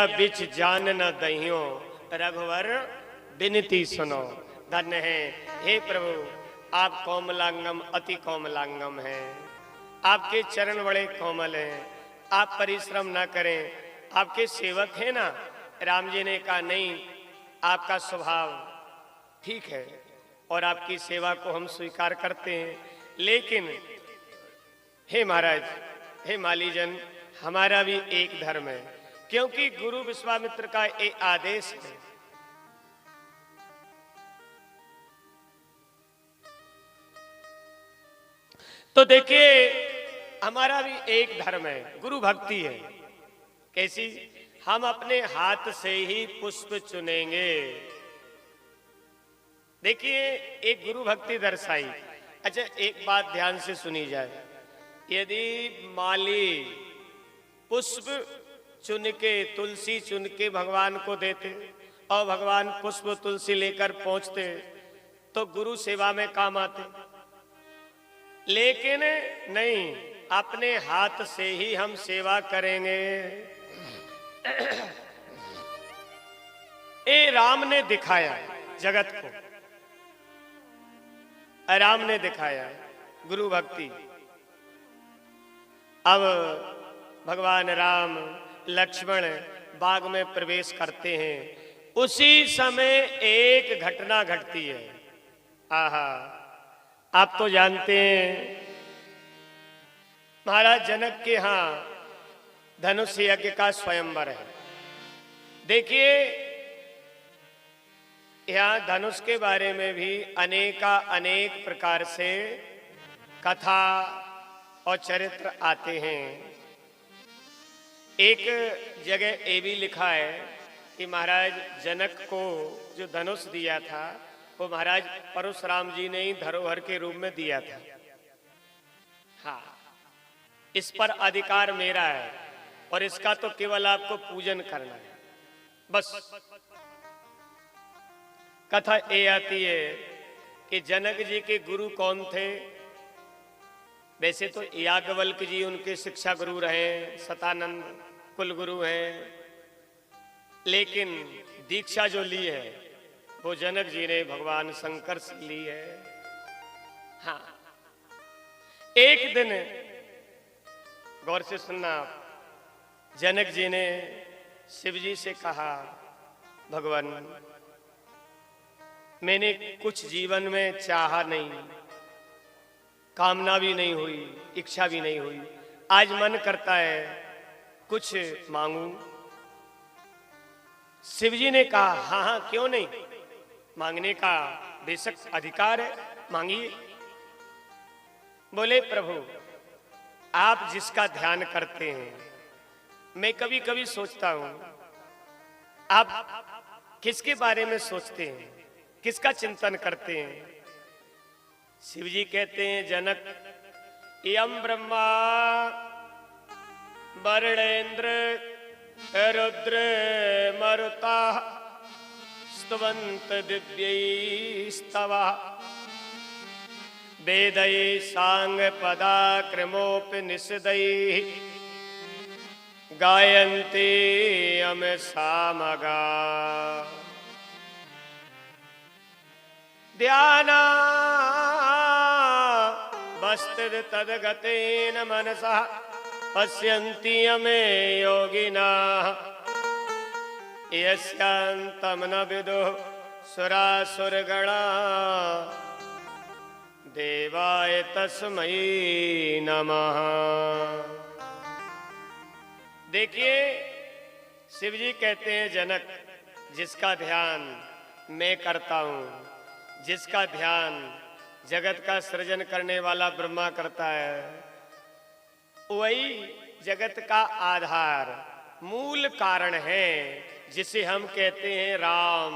बिच जान न दहियो रघुवर बिनती सुनो। धन्य है हे प्रभु, आप कोमलांगम अति कोमलांगम हैं, आपके चरण बड़े कोमल हैं, आप परिश्रम ना करें, आपके सेवक हैं ना। राम जी ने कहा नहीं, आपका स्वभाव ठीक है और आपकी सेवा को हम स्वीकार करते हैं, लेकिन हे महाराज, हे मालीजन, हमारा भी एक धर्म है, क्योंकि गुरु विश्वामित्र का एक आदेश है। तो देखिए, हमारा भी एक धर्म है, गुरु भक्ति है। कैसी? हम अपने हाथ से ही पुष्प चुनेंगे। देखिए, एक गुरु भक्ति दर्शाई। अच्छा, एक बात ध्यान से सुनी जाए, यदि माली पुष्प चुन के, तुलसी चुन के भगवान को देते और भगवान पुष्प तुलसी लेकर पहुंचते तो गुरु सेवा में काम आते, लेकिन नहीं, अपने हाथ से ही हम सेवा करेंगे। ए राम ने दिखाया जगत को, राम ने दिखाया गुरु भक्ति। अब भगवान राम लक्ष्मण बाग में प्रवेश करते हैं, उसी समय एक घटना घटती है। आहा, आप तो जानते हैं महाराज जनक के यहां धनुष यज्ञ का स्वयंवर है। देखिए, यहां धनुष के बारे में भी अनेक प्रकार से कथा और चरित्र आते हैं। एक जगह ये भी लिखा है कि महाराज जनक को जो धनुष दिया था वो महाराज परशुराम जी ने ही धरोहर के रूप में दिया था। हाँ, इस पर अधिकार मेरा है और इसका तो केवल आपको पूजन करना है, बस। कथा ये आती है कि जनक जी के गुरु कौन थे। वैसे तो याज्ञवल्क्य जी उनके शिक्षा गुरु रहे, सतानंद कुल गुरु हैं, लेकिन दीक्षा जो ली है वो जनक जी ने भगवान शंकर से ली है। हाँ, एक दिन गौर से सुनना, जनक जी ने शिव जी से कहा, भगवान मैंने कुछ जीवन में चाहा नहीं, कामना भी नहीं हुई, इच्छा भी नहीं हुई, आज मन करता है कुछ मांगू। शिव जी ने कहा हाँ हाँ क्यों नहीं, मांगने का बेशक अधिकार है, मांगिए। बोले प्रभु, आप जिसका ध्यान करते हैं, मैं कभी कभी सोचता हूं आप किसके बारे में सोचते हैं, किसका चिंतन करते हैं। शिव जी कहते हैं, जनक यम ब्रह्मा वरुणेन्द्र रुद्र मरुता स्तवंत दिव्यैस्तवा वेदै सांग पदा क्रमोपनिषदैः गायन्ति यम सामगा ध्याना वस्तिद तद्गतेन मनसा पश्यन्ति यमे योगिनाः यस्यान्तं न विदुः सुरासुरगणा देवाय तस्मै नमः। देखिए, शिव जी कहते हैं, जनक जिसका ध्यान मैं करता हूं, जिसका ध्यान जगत का सृजन करने वाला ब्रह्मा करता है, वही जगत का आधार मूल कारण है, जिसे हम कहते हैं राम।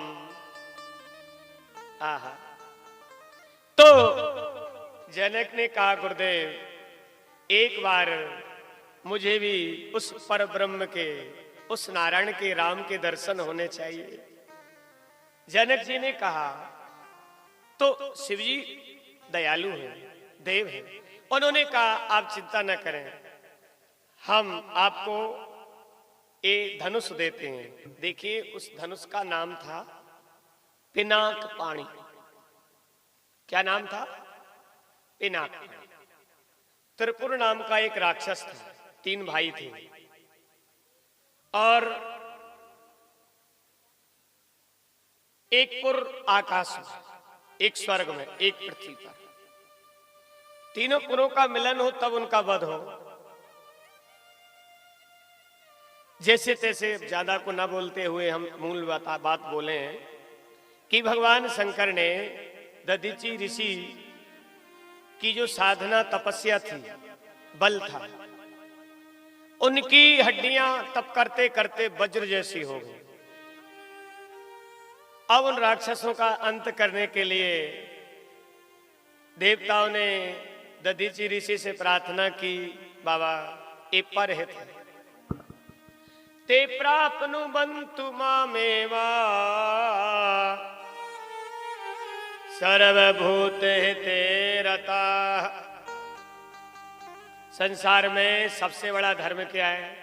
आहा, तो जनक ने कहा, गुरुदेव एक बार मुझे भी उस पर ब्रह्म के, उस नारायण के, राम के दर्शन होने चाहिए। जनक जी ने कहा, तो शिव जी दयालु हैं, देव हैं, उन्होंने कहा आप चिंता न करें, हम आपको ये धनुष देते हैं। देखिए उस धनुष का नाम था पिनाक पाणी। क्या नाम था? पिनाक पाणी। त्रिपुर नाम का एक राक्षस था, 3 भाई थे, और एक पुर आकाश में, एक स्वर्ग में, एक पृथ्वी पर। तीनों पुरों का मिलन हो तब उनका वध हो। जैसे तैसे ज्यादा को न बोलते हुए हम मूल बात बोले कि भगवान शंकर ने दधीचि ऋषि की जो साधना तपस्या थी, बल था, उनकी हड्डियां तप करते करते वज्र जैसी हो गई। अब उन राक्षसों का अंत करने के लिए देवताओं ने दधीचि ऋषि से प्रार्थना की, बाबा ये परहित है, ते प्राप्नु बंतु मामेवा सर्वभूत हिते रता। संसार में सबसे बड़ा धर्म क्या है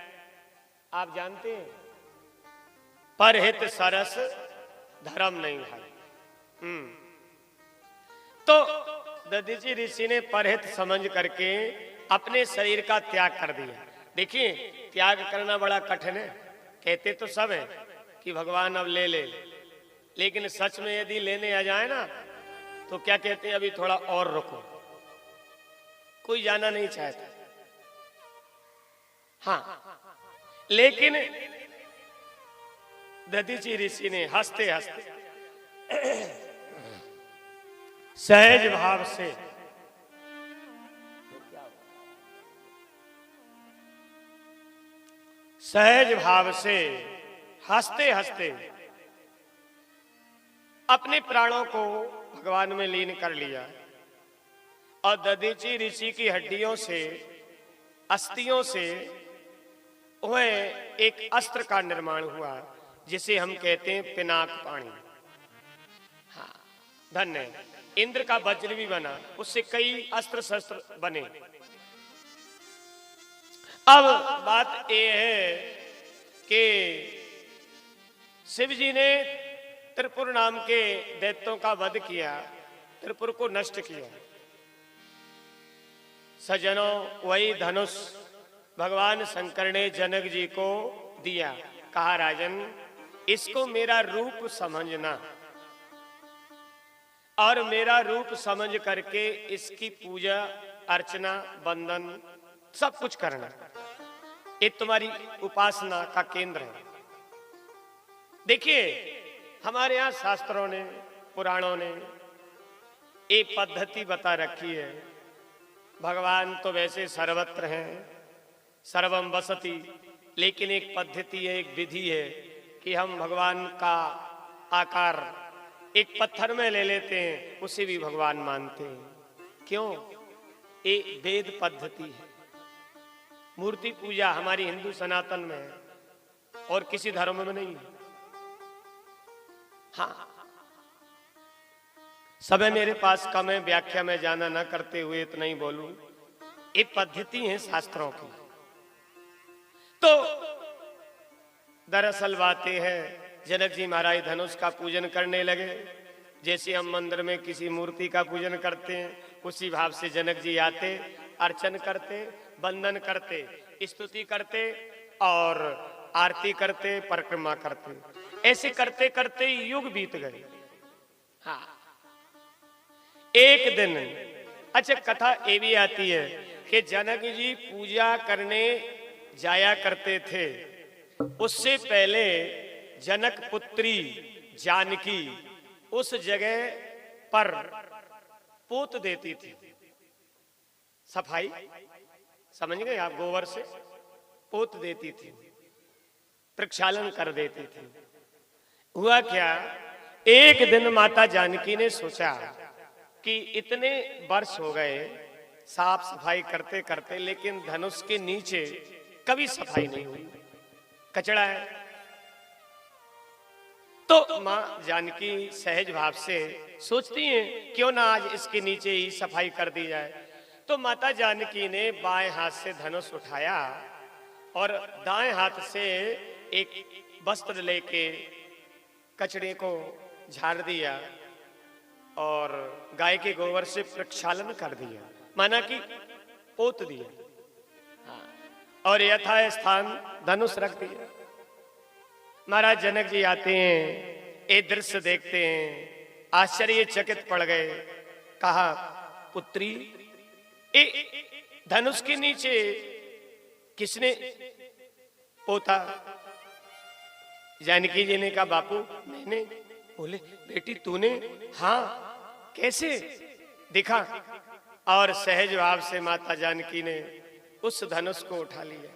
आप जानते हैं? परहित सरस धर्म नहीं है। तो दधीचि ऋषि ने परहित समझ करके अपने शरीर का त्याग कर दिया। देखिए त्याग करना बड़ा कठिन है, कहते तो सब है कि भगवान अब ले ले, लेकिन सच में यदि लेने आ जाए ना तो क्या कहते हैं, अभी थोड़ा और रुको, कोई जाना नहीं चाहता। हाँ, लेकिन दधीचि ऋषि ने हंसते हंसते सहज भाव से हंसते हंसते अपने प्राणों को भगवान में लीन कर लिया और दधीचि ऋषि की हड्डियों से, अस्थियों से वह एक अस्त्र का निर्माण हुआ जिसे हम कहते हैं पिनाक पाणी। हाँ, धन्य। इंद्र का वज्र भी बना, उससे कई अस्त्र शस्त्र बने। अब बात यह है कि शिव जी ने त्रिपुर नाम के दैत्यों का वध किया, त्रिपुर को नष्ट किया। सजनों, वही धनुष भगवान शंकर ने जनक जी को दिया। कहा राजन इसको मेरा रूप समझना और मेरा रूप समझ करके इसकी पूजा अर्चना वंदन सब कुछ करना, ये तुम्हारी उपासना का केंद्र है। देखिए हमारे यहाँ शास्त्रों ने, पुराणों ने एक पद्धति बता रखी है। भगवान तो वैसे सर्वत्र हैं, सर्वम वसति, लेकिन एक पद्धति है, एक विधि है कि हम भगवान का आकार एक पत्थर में ले लेते हैं, उसे भी भगवान मानते हैं। क्यों? ये वेद पद्धति है। मूर्ति पूजा हमारी हिंदू सनातन में है और किसी धर्म में नहीं है। हाँ, समय मेरे पास कम है, व्याख्या में जाना न करते हुए इतना ही बोलूं। ये पद्धति है शास्त्रों की। तो दरअसल बातें हैं, जनक जी महाराज धनुष का पूजन करने लगे। जैसे हम मंदिर में किसी मूर्ति का पूजन करते हैं, उसी भाव से जनक जी आते, अर्चन करते, वंदन करते, स्तुति करते और आरती करते, परिक्रमा करते। ऐसे करते करते युग बीत गए। हाँ, एक दिन, अच्छा कथा ये भी आती है कि जनक जी पूजा करने जाया करते थे, उससे पहले जनक पुत्री जानकी उस जगह पर पोत देती थी। सफाई समझ गए आप? गोबर से पोत देती थी, प्रक्षालन कर देती थी। हुआ क्या, एक दिन माता जानकी ने सोचा कि इतने वर्ष हो गए साफ सफाई करते करते, लेकिन धनुष के नीचे कभी सफाई नहीं हुई, कचड़ा है। तो मां जानकी सहज भाव से सोचती हैं क्यों ना आज इसके नीचे ही सफाई कर दी जाए। तो माता जानकी ने बाएं हाथ से धनुष उठाया और दाएं हाथ से एक वस्त्र लेके कचड़े को झाड़ दिया और गाय के गोबर से प्रक्षालन कर दिया, माना कि पोत दिया। हाँ। और यथा स्थान धनुष रख दिया। महाराज जनक जी आते हैं, ये दृश्य देखते हैं, आश्चर्यचकित पड़ गए। कहा, पुत्री, धनुष के नीचे किसने पोता? जानकी जी ने कहा, बापू मैंने। बोले, बेटी तूने? हाँ। कैसे? दिखा। और सहज भाव से माता जानकी ने उस धनुष को उठा लिया।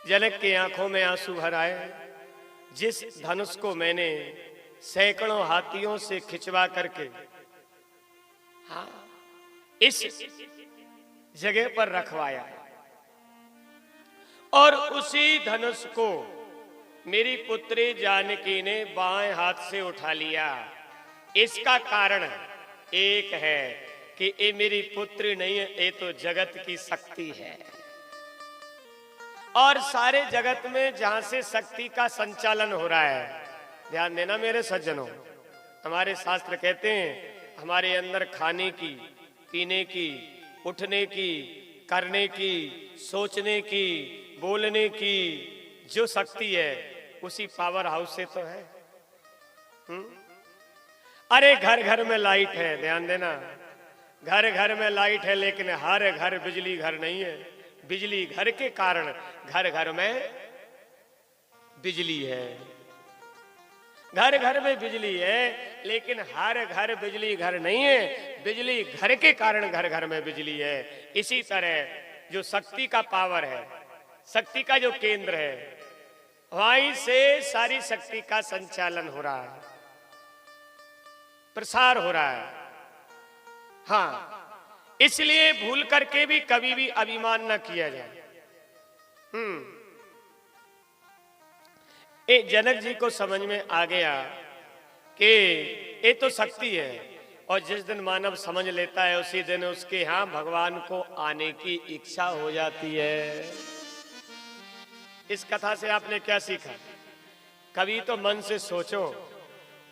जनक की आंखों में आंसू भर आए। जिस धनुष को मैंने सैकड़ों हाथियों से खिंचवा करके हाँ इस जगह पर रखवाया, और उसी धनुष को मेरी पुत्री जानकी ने बाएं हाथ से उठा लिया। इसका कारण एक है कि ये मेरी पुत्री नहीं है, ये तो जगत की शक्ति है। और सारे जगत में जहां से शक्ति का संचालन हो रहा है, ध्यान देना मेरे सज्जनों, हमारे शास्त्र कहते हैं हमारे अंदर खाने की, पीने की, उठने की, करने की, सोचने की, बोलने की जो शक्ति है उसी पावर हाउस से तो है। अरे घर घर में लाइट है, ध्यान देना, घर घर में लाइट है, लेकिन हर घर बिजली घर नहीं है। बिजली घर के कारण घर घर में बिजली है। घर घर में बिजली है, लेकिन हर घर बिजली घर नहीं है। बिजली घर के कारण घर घर में बिजली है। इसी तरह जो शक्ति का पावर है, शक्ति का जो केंद्र है, वहीं से सारी शक्ति का संचालन हो रहा है, प्रसार हो रहा है। हाँ, इसलिए भूल करके भी कभी भी अभिमान न किया जाए। ये जनक जी को समझ में आ गया कि ये तो शक्ति है, और जिस दिन मानव समझ लेता है उसी दिन उसके यहाँ भगवान को आने की इच्छा हो जाती है। इस कथा से आपने क्या सीखा? कभी तो मन से सोचो,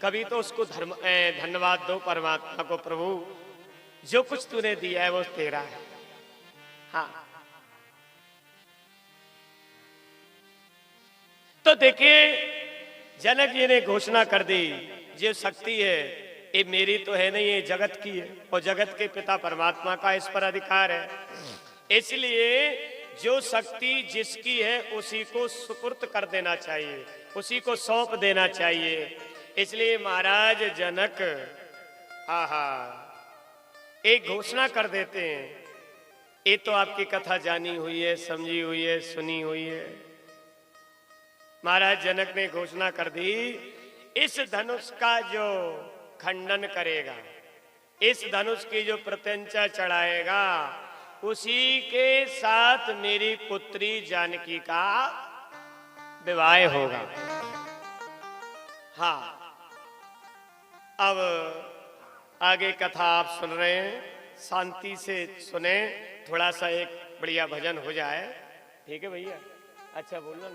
कभी तो उसको धन्यवाद दो परमात्मा को, प्रभु जो कुछ तूने दिया है वो तेरा है। हाँ, तो देखिए जनक जी ने घोषणा कर दी, जो शक्ति है ये मेरी तो है नहीं, ये जगत की है, और जगत के पिता परमात्मा का इस पर अधिकार है। इसलिए जो शक्ति जिसकी है उसी को सुपुर्द कर देना चाहिए, उसी को सौंप देना चाहिए। इसलिए महाराज जनक एक घोषणा कर देते हैं। ये तो आपकी कथा जानी हुई है, समझी हुई है, सुनी हुई है। महाराज जनक ने घोषणा कर दी, इस धनुष का जो खंडन करेगा, इस धनुष की जो प्रत्यंचा चढ़ाएगा, उसी के साथ मेरी पुत्री जानकी का विवाह होगा। हाँ, अब आगे कथा आप सुन रहे हैं, शांति से सुने, थोड़ा सा एक बढ़िया भजन हो जाए। ठीक है भैया? अच्छा बोलना।